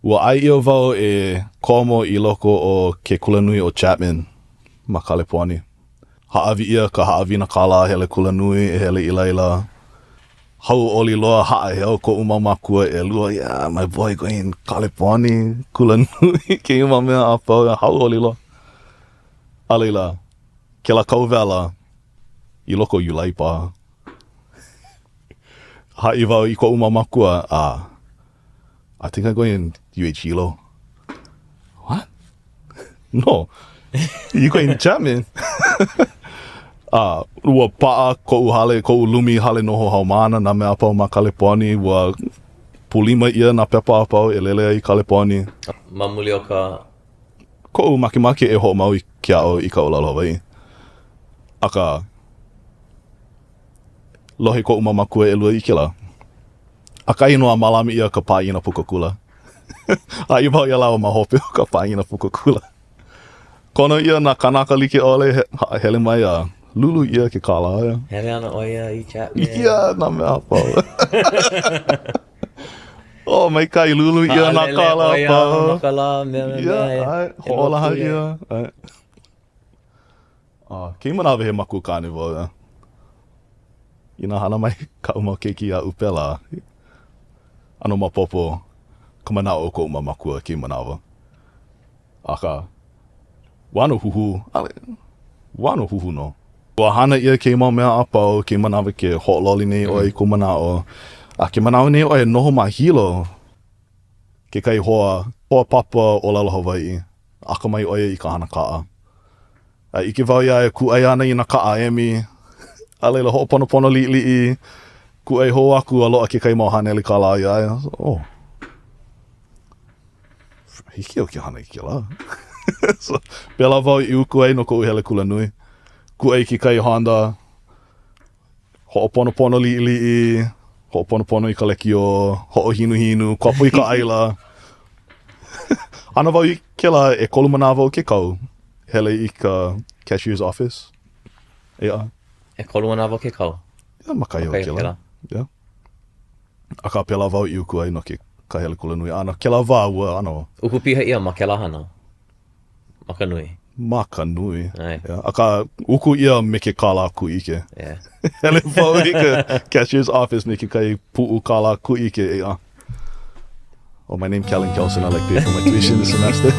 Ua ai o wau e komo I loko o ke Kulanui o Chapman ma Kaleponi. Haawi ia ka haawina kāla hele Kulanui e hele I laila. Hau oli loa haa he au ko umamakua e lua, yeah, my boy going Kaleponi, Kulanui, ke ima mea apau, hau oli loa. A leila, ke la kauwela, I loko Iulai paha. Ha'i wau I ko umamakua, I think I'm going Hilo. What? No. You going Chapman? Ua pa'a ko'u lumi hale noho haumana na mea apau ma Kaleponi. Ua pulima ia na pepa apau e lele ai Kaleponi. Mamuli o ka... Ko'u makimaki e ho'omau I ke ao I ka ʻŌlelo Hawaiʻi. Aka lohe ko'u mamakua e lua I ke la. Aka inoa malami ia ka pāʻina Pukakula. A I wau ia lawa ma hope o ka pāʻina Pukakula. Kona ia na kanaka like ole hele mai a lulu ia ke kāla ia. Hele ana o ia I Chapman. Ia, nā mea apau. Oh, mai kai lulu ia na kāla apau. Makala, Ia, ai, hoʻolaha ia. Kei manawe he maku kānivo ia. Ina hana mai ka umau keiki a upela. Ano mapopo, ka manao o ko umamakua ki manawa. Aka, wano huhu no. Ua hana ia ke mau mea apau, ke manawa ke hoʻololi nei oi ko manao. A ke manao nei oi noho ma Hilo. Ke kai hoa papa o ʻŌlelo Hawaiʻi. Aka mai oi I ka hana kaa. A ike wau ia e kuʻai ana I na kaa emi. A leila hoʻoponopono liʻiliʻi. Kuʻai ho aku a loa ke kai mau haneli kāla ia. Oh. Hiki au ke hana I ke la. So, pela wau I uku ai no koʻu hele Kulanui. Kuʻai ki kai Honda. Hoʻoponopono liʻiliʻi. Hoʻoponopono I ka lekio. Hoʻohinuhinu. Kopu I ka aila. Ana wau I ke la e kolu manawa o ke kau. Hele I ka cashier's office. Ea. E kolu manawa ke kau? Ia makai o ke la. Yeah. Aka pela wau I uku ai no ke ka hele Kulanui. Ana ke la wā ua ano. Uku piha ia ma ke la hana? Makanui. Makanui. Yeah. Aka uku ia me ke kāla kuʻike. Yeah. Hele wau I ka cashier's office me ke kai puʻu kāla kuʻike. Oh, my name Pāʻani Kelson. I like pay for my tuition this semester.